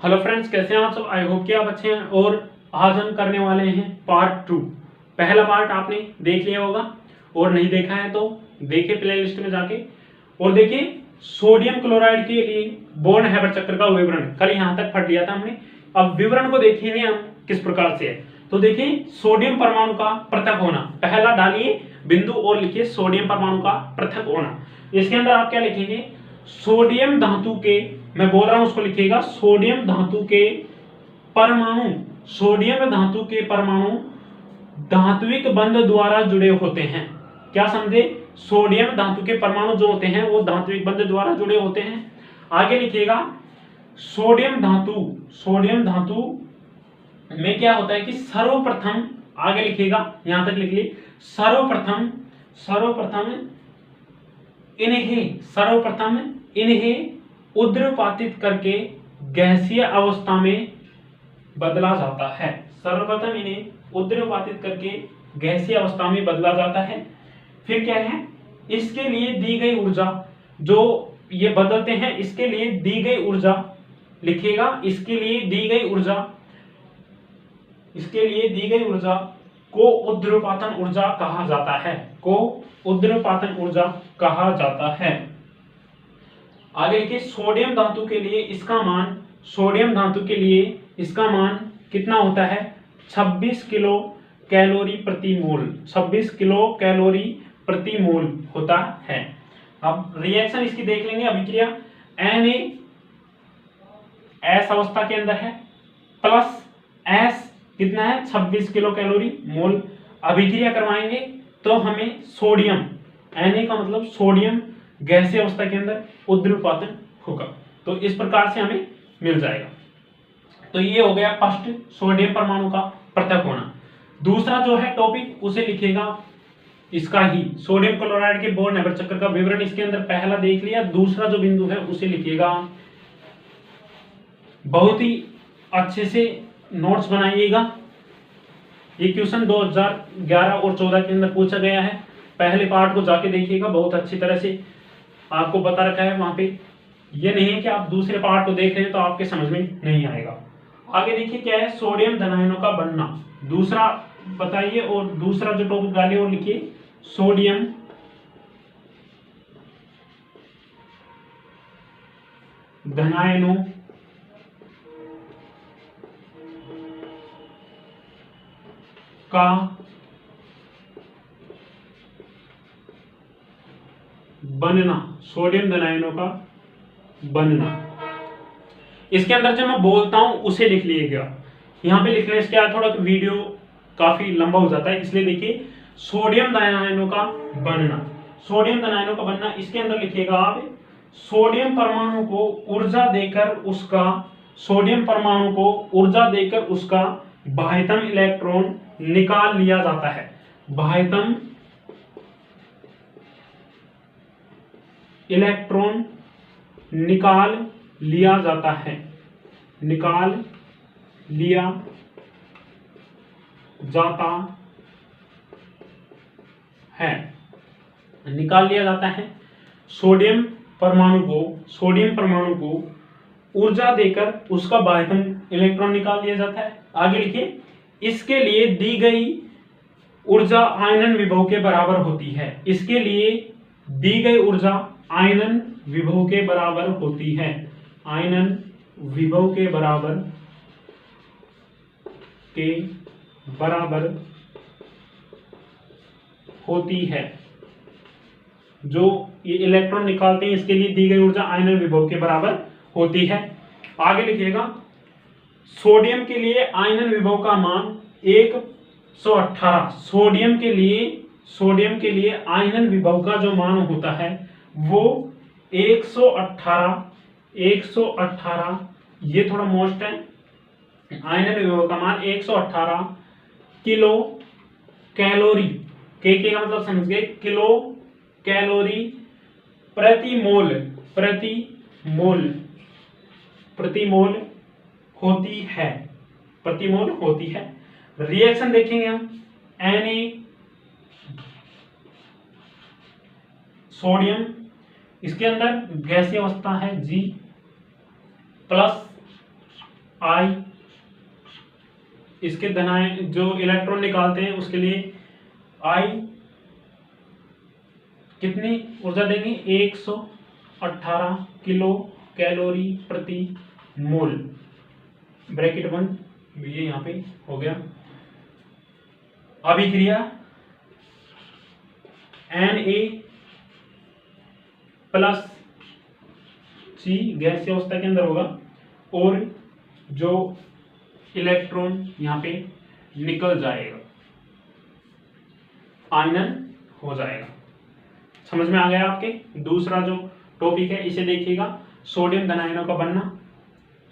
Hello friends, कैसे हैं आप सब। आई होप कि आप अच्छे हैं। और आज हम करने वाले हैं पार्ट 2। पहला पार्ट आपने देख लिया होगा और नहीं देखा है तो देखिए प्लेलिस्ट में जाके। और देखिए सोडियम क्लोराइड के लिए बोर्न हैबर चक्र का विवरण कल यहाँ तक पढ़ लिया था हमने। अब विवरण को देखेंगे हम किस प्रकार से है। तो देखिए सोडियम परमाणु का पृथक होना, पहला डालिए बिंदु और लिखिए सोडियम परमाणु का पृथक होना। इसके अंदर आप क्या लिखेंगे, सोडियम धातु के, मैं बोल रहा हूं उसको लिखिएगा, सोडियम धातु के परमाणु, सोडियम धातु के परमाणु धात्विक बंध द्वारा जुड़े होते हैं। क्या समझे, सोडियम धातु के परमाणु जो होते हैं वो धात्विक बंध द्वारा जुड़े होते हैं। आगे लिखिएगा सोडियम धातु, सोडियम धातु में क्या होता है कि सर्वप्रथम, आगे लिखिएगा यहां तक लिख लिए, सर्वप्रथम इन्हें उद्रपातित करके गैसीय अवस्था में बदला जाता है। सर्वप्रथम इन्हें उद्रपातित करके गैसीय अवस्था में बदला जाता है। फिर क्या है, इसके लिए दी गई ऊर्जा, जो ये बदलते हैं इसके लिए दी गई ऊर्जा लिखिएगा, इसके लिए दी गई ऊर्जा को उद्रपातन ऊर्जा कहा जाता है, को उद्रपातन ऊर्जा कहा जाता है। आगे लिखिए सोडियम धातु के लिए इसका मान, सोडियम धातु के लिए इसका मान कितना होता है, 26 किलो कैलोरी प्रति मोल, 26 किलो कैलोरी प्रति मोल होता है। अब रिएक्शन इसकी देख लेंगे, अभिक्रिया Na S अवस्था के अंदर है प्लस S कितना है 26 किलो कैलोरी मोल। अभिक्रिया करवाएंगे तो हमें सोडियम, Na का मतलब सोडियम गैसीय अवस्था के अंदर उद्रपातन होगा। तो इस प्रकार से हमें मिल जाएगा। तो ये हो गया फर्स्ट, सोडियम परमाणु का पृथक होना। दूसरा जो है टॉपिक उसे लिखेगा इसका ही, सोडियम क्लोराइड के बोर्न हैबर चक्र का विवरण इसके अंदर पहला देख लिया। दूसरा जो बिंदु है उसे लिखिएगा, बहुत ही अच्छे से नोट्स बनाइएगा। ये क्वेश्चन 2011 और 14 के अंदर पूछा गया है। पहले पार्ट को जाके देखिएगा, बहुत अच्छी तरह से आपको बता रखा है वहां पे। ये नहीं है कि आप दूसरे पार्ट को देख रहे हैं तो आपके समझ में नहीं आएगा। आगे देखिए क्या है, सोडियम धनायनों का बनना, दूसरा बताइए। और दूसरा जो टॉपिक डालिए और लिखिए सोडियम धनायनों का बनना, सोडियम धनायनों का बनना। इसके अंदर जब मैं बोलता हूं उसे लिख लीजिएगा। यहां पे लिखने से क्या थोड़ा वीडियो काफी लंबा हो जाता है, इसलिए देखिए सोडियम धनायनों का बनना, सोडियम धनायनों का बनना। इसके अंदर लिखिएगा आप सोडियम परमाणु को ऊर्जा देकर उसका, सोडियम परमाणु को ऊर्जा देकर उसका बाह्यतम इलेक्ट्रॉन निकाल लिया जाता है। बाह्यतम इलेक्ट्रॉन निकाल लिया जाता है, निकाल लिया जाता है, निकाल लिया जाता है। सोडियम परमाणु को ऊर्जा देकर उसका बाह्यतम इलेक्ट्रॉन निकाल लिया जाता है। आगे लिखिए, इसके लिए दी गई ऊर्जा आयनन विभव के बराबर होती है। इसके लिए दी गई ऊर्जा आयनन विभव के बराबर होती है, आयनन विभव के बराबर होती है। जो ये इलेक्ट्रॉन निकालते हैं इसके लिए दी गई ऊर्जा आयनन विभव के बराबर होती है। आगे लिखिएगा, सोडियम के लिए आयनन विभव का मान 118, सोडियम के लिए आयनन विभव का जो मान होता है वो 118, ये थोड़ा मोस्ट है। आयनन विभव का मान 118 किलो कैलोरी, के का मतलब समझ गए, किलो कैलोरी प्रति मोल होती है। रिएक्शन देखेंगे हम, Na सोडियम, इसके अंदर गैसीय अवस्था है G प्लस आई, इसके धनायन जो इलेक्ट्रॉन निकालते हैं उसके लिए आई कितनी ऊर्जा देंगे, 118 किलो कैलोरी प्रति मोल, ब्रैकेट बंद, ये यहां पे हो गया। अभिक्रिया Na प्लस सी गैसीय अवस्था के अंदर होगा और जो इलेक्ट्रॉन यहां पे निकल जाएगा आयनन हो जाएगा। समझ में आ गया आपके। दूसरा जो टॉपिक है इसे देखिएगा, सोडियम धनायनों का बनना।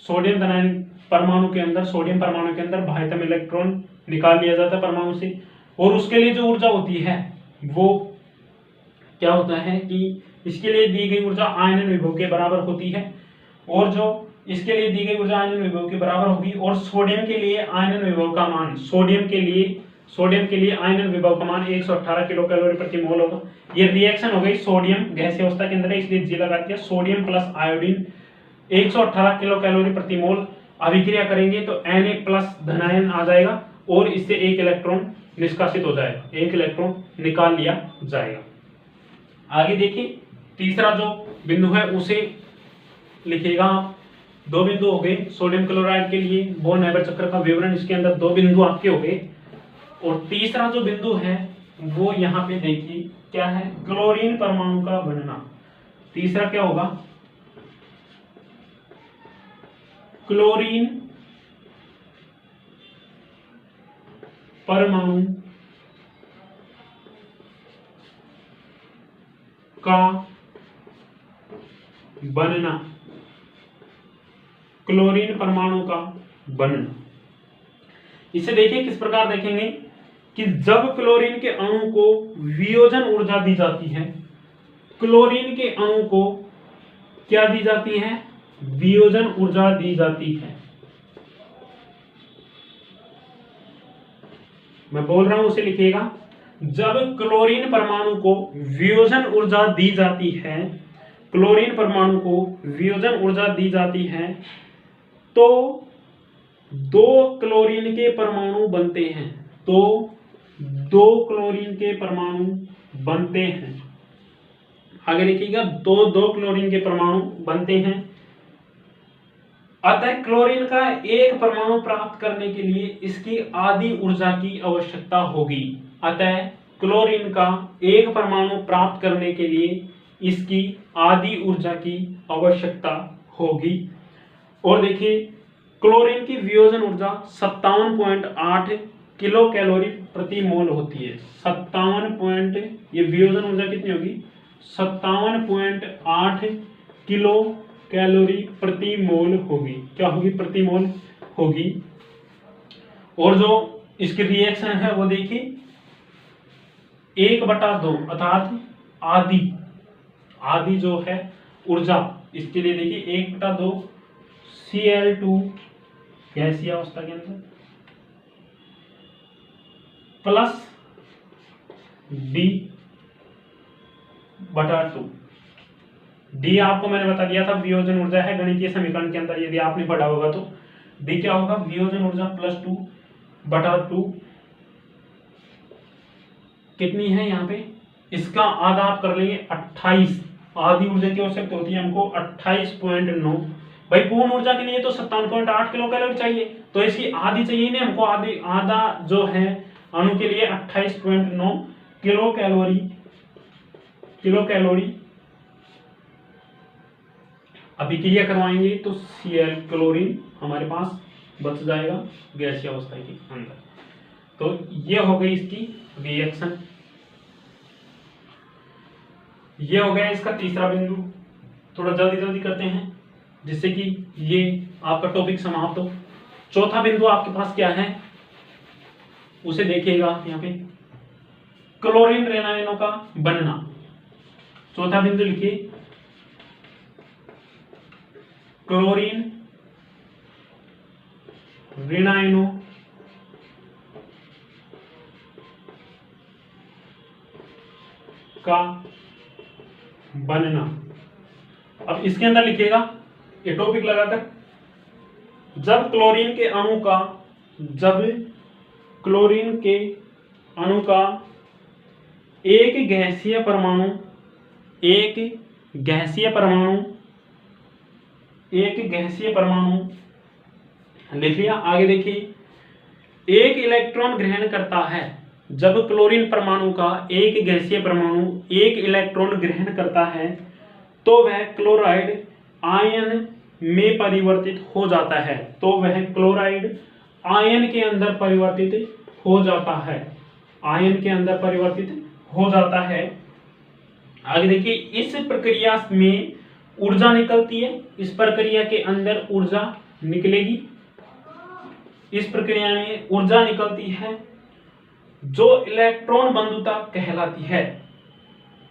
सोडियम धनायन परमाणु के अंदर, सोडियम परमाणु के अंदर बाह्यतम इलेक्ट्रॉन निकाल लिया जाता है परमाणु से, और उसके लिए जो ऊर्जा होती है वो क्या होता है कि इसके लिए दी गई ऊर्जा आयनन विभव के बराबर होती है, और जो इसके लिए दी गई ऊर्जा आयनन विभव के बराबर होगी, और सोडियम के लिए आयनन विभव का मान, सोडियम के लिए आयनन विभव का मान 118 किलो कैलोरी प्रति मोल होगा। ये रिएक्शन हो गई, सोडियम गैसीय अवस्था के अंदर है इसलिए जी लगा दिया, sodium plus iodine 118 kilo calorie प्रति मोल। अभिक्रिया करेंगे तो Na प्लस धनायन आ जाएगा और इससे एक इलेक्ट्रॉन निष्कासित हो जाएगा, एक इलेक्ट्रॉन निकाल लिया जाएगा। आगे देखिए, तीसरा जो बिंदु है उसे लिखिएगा आप। दो बिंदु हो गए सोडियम क्लोराइड के लिए, बोन हैबर चक्र का विवरण, इसके अंदर दो बिंदु आपके हो गए। और तीसरा जो बिंदु है वो यहां पे देखिए क्या है, क्लोरीन परमाणु का बनना। तीसरा क्या होगा, क्लोरीन परमाणु का बनना, क्लोरीन परमाणु का बनना। इसे देखिए किस प्रकार देखेंगे कि जब क्लोरीन के अणु को वियोजन ऊर्जा दी जाती है, क्लोरीन के अणु को क्या दी जाती है, वियोजन ऊर्जा दी जाती है। मैं बोल रहा हूं उसे लिखिएगा, जब क्लोरीन परमाणु को वियोजन ऊर्जा दी जाती है, क्लोरीन परमाणु को वियोजन ऊर्जा दी जाती है तो दो क्लोरीन के परमाणु बनते हैं, तो दो क्लोरीन के परमाणु बनते हैं। आगे लिखिएगा, दो क्लोरीन के परमाणु बनते हैं। अतः क्लोरीन का एक परमाणु प्राप्त करने के लिए इसकी आधी ऊर्जा की आवश्यकता होगी। अतः क्लोरीन का एक परमाणु प्राप्त करने के लिए इसकी आधी ऊर्जा की आवश्यकता होगी। और देखिए, क्लोरीन की वियोजन ऊर्जा 57.8 किलो कैलोरी प्रति मोल होती है। 57 ये वियोजन ऊर्जा कितनी होगी, 57.8 किलो कैलोरी प्रति मोल होगी। क्या होगी, प्रति मोल होगी। और जो इसकी रिएक्शन है वो देखिए 1/2 अर्थात आधी जो है ऊर्जा, इसके लिए देखिए 1/2 Cl2 गैसीय अवस्था के अंदर प्लस D/2। डी आपको मैंने बता दिया था वियोजन ऊर्जा है गणितीय समीकरण के अंदर, यदि आपने पढ़ा होगा तो डी क्या होगा, वियोजन ऊर्जा प्लस 2/2 कितनी है यहाँ पे, इसका आधा आप कर लेंगे 28। आधी ऊर्जा की आवश्यकता होती है हमको 28.9। भाई पूर्ण ऊर्जा के लिए तो 57.8 किलो कैलोरी चाहिए, तो इसकी आधी चाहिए नहीं हमको, आधा जो है अणु के लिए 28.9 किलो कैलोरी अभिक्रिया करवाएंगे तो Cl क्लोरीन हमारे पास बच जाएगा गैसीय अवस्था के अंदर। तो ये हो गई इसकी रिएक्शन, ये हो गया इसका तीसरा बिंदु। थोड़ा जल्दी करते हैं जिससे कि ये आपका टॉपिक समाप्त हो। चौथा बिंदु आपके पास क्या है उसे देखिएगा आप यहाँ पे, क्लोरीन रेनायनों का बनना। चौथा बिंदु लिखिए, क्लोरीन रेनायनों का बनना। अब इसके अंदर लिखिएगा ये टॉपिक लगाकर, जब क्लोरीन के अणु का एक गैसीय परमाणु लिख लिया। आगे देखिए एक इलेक्ट्रॉन ग्रहण करता है। जब क्लोरीन परमाणु का एक गैसीय परमाणु एक इलेक्ट्रॉन ग्रहण करता है तो वह क्लोराइड आयन में परिवर्तित हो जाता है। आयन के अंदर परिवर्तित हो जाता है। आगे देखिए इस प्रक्रिया में ऊर्जा निकलती है। इस प्रक्रिया के अंदर ऊर्जा निकलेगी। इस प्रक्रिया में ऊर्जा निकलती है जो इलेक्ट्रॉन बंधुता कहलाती है।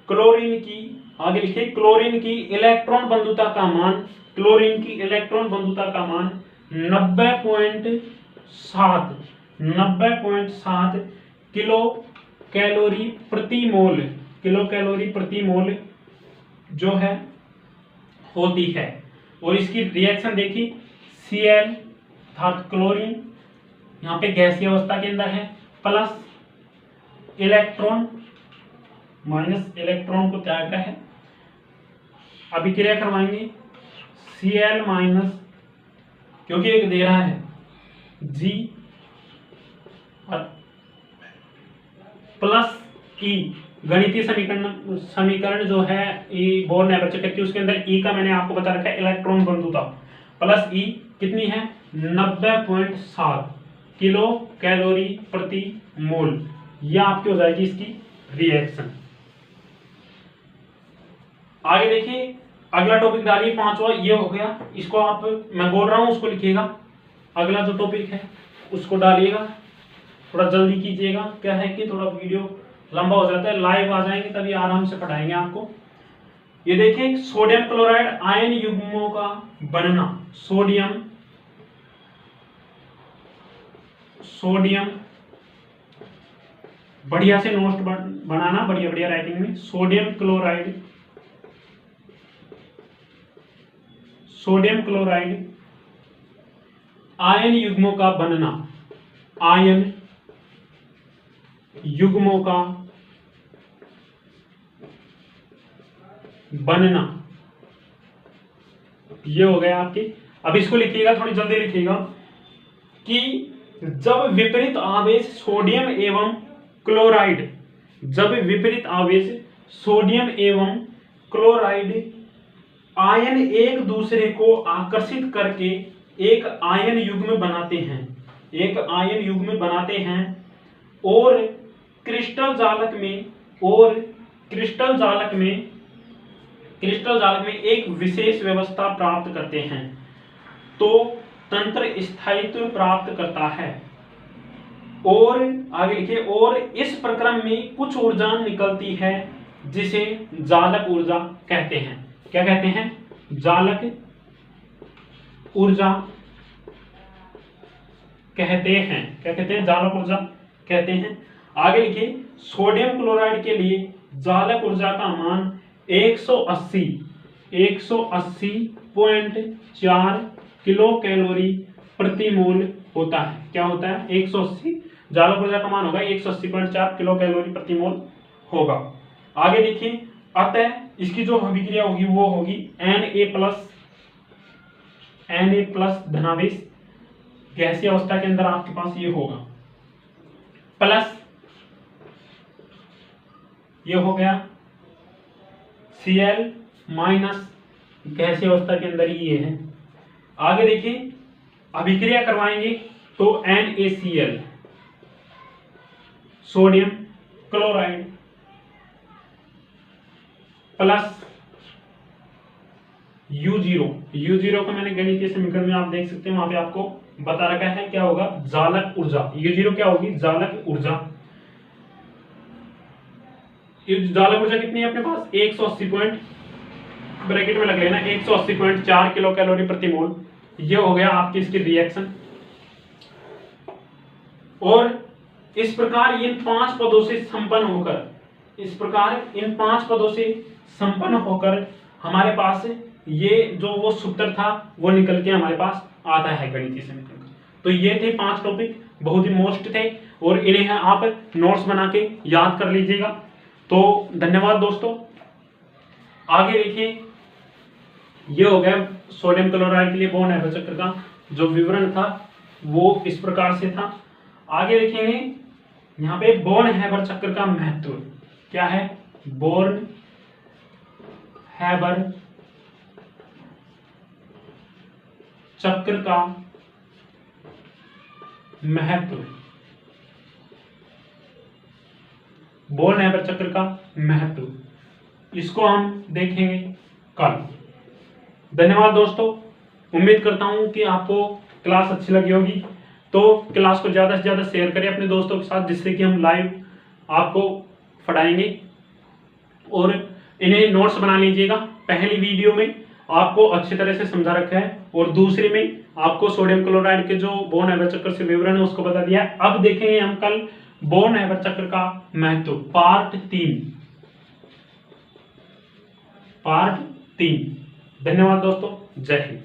क्लोरीन की आगे लिखिए क्लोरीन की इलेक्ट्रॉन बंधुता का मान 90.7 किलो कैलोरी प्रति मोल जो है होती है। और इसकी रिएक्शन देखिए Cl अर्थात क्लोरीन यहाँ पे गैसीय अवस्था के अंदर है प्लस इलेक्ट्रॉन माइनस इलेक्ट्रॉन को त्याग रहा है। अभिक्रिया करवाएंगे Cl माइनस क्योंकि एक दे रहा है G प्लस E गणितीय समीकरण जो है E बोर्न-नैबरचक उसके अंदर E का मैंने आपको बता रखा है इलेक्ट्रॉन बंधुता प्लस E कितनी है 90.7 किलो कैलोरी प्रति मोल। यह आपकी हो जाएगी इसकी रिएक्शन। आगे देखिए अगला टॉपिक डालिए पांचवा। ये हो गया, इसको आप मैं बोल रहा हूं उसको लिखिएगा। अगला जो टॉपिक है उसको डालिएगा, थोड़ा जल्दी कीजिएगा। क्या है कि थोड़ा वीडियो लंबा हो जाता है, लाइव आ जाएंगे तभी आराम से पढ़ाएंगे आपको। ये देखिए सोडियम क्लोराइड आयन युग्मों का बनना। सोडियम बढ़िया से नोट बनाना, बढ़िया राइटिंग में। सोडियम क्लोराइड आयन युग्मों का बनना। आयन युग्मों का बनना ये हो गया आपके। अब इसको लिखिएगा, थोड़ी जल्दी लिखिएगा कि जब विपरीत आवेश सोडियम एवं क्लोराइड आयन एक दूसरे को आकर्षित करके एक आयन युग्म बनाते हैं और क्रिस्टल जालक में एक विशेष व्यवस्था प्राप्त करते हैं तो तंत्र स्थायित्व प्राप्त करता है। और आगे लिखिए और इस प्रक्रम में कुछ ऊर्जा निकलती है जिसे जालक ऊर्जा कहते हैं। क्या कहते हैं? जालक ऊर्जा कहते हैं। क्या कहते हैं? जालक ऊर्जा कहते हैं। आगे लिखिए सोडियम क्लोराइड के लिए जालक ऊर्जा का मान 180.4 किलो कैलोरी प्रति मोल होता है। क्या होता है? 180 जालक ऊर्जा का मान होगा 180.4 किलो कैलोरी प्रति मोल होगा। आगे देखिए अतः इसकी जो अभिक्रिया होगी वो होगी Na प्लस धनावेश गैसीय अवस्था के अंदर आपके पास ये होगा प्लस ये हो गया Cl माइनस गैसीय अवस्था के अंदर ये है। आगे देखिए अभिक्रिया करवाएंगे तो NaCl sodium chloride plus U0 को मैंने गणितीय समीकरण में आप देख सकते हैं, वहां पे आपको बता रखा है क्या होगा जालक ऊर्जा। U0 क्या होगी? जालक ऊर्जा। जालक ऊर्जा कितनी है अपने पास? 180 ब्रैकेट में लग लेना 180.4 किलो कैलोरी प्रति मोल। ये हो गया आपकी इसकी रिएक्शन। और इस प्रकार इन पांच पदों से संपन्न होकर हमारे पास ये जो वो सूत्र था वो निकल के हमारे पास आता है गणितीय समीकरण का। तो ये थे 5 टॉपिक, बहुत ही मोस्ट थे और इन्हें आप नोट्स बना के याद कर लीजिएगा। तो धन्यवाद दोस्तों। आगे देखिए, ये हो गया सोडियम क्लोराइड के लिए बोर्न हाइबर चक्र का जो विवरण था वो इस प्रकार से था। आगे देखेंगे यहाँ पे बोर्न हाइबर चक्र का महत्व क्या है। बोर्न हाइबर चक्र का महत्व, बोर्न हाइबर चक्र का महत्व, इसको हम देखेंगे कल। धन्यवाद दोस्तों। उम्मीद करता हूं कि आपको क्लास अच्छी लगी होगी। तो क्लास को ज़्यादा से ज़्यादा शेयर करें अपने दोस्तों के साथ, जिससे कि हम लाइव आपको पढ़ाएंगे। और इन्हें नोट्स बना लीजिएगा। पहली वीडियो में आपको अच्छी तरह से समझा रखा है और दूसरे में आपको सोडियम क्लोराइड के जो बोर्न हाइबर चक्र से विवरण है उसको बता दिया है। अब देखेंगे हम कल बोर्न हाइबर चक्र का महत्व पार्ट 3। धन्यवाद दोस्तों। जय हिंद।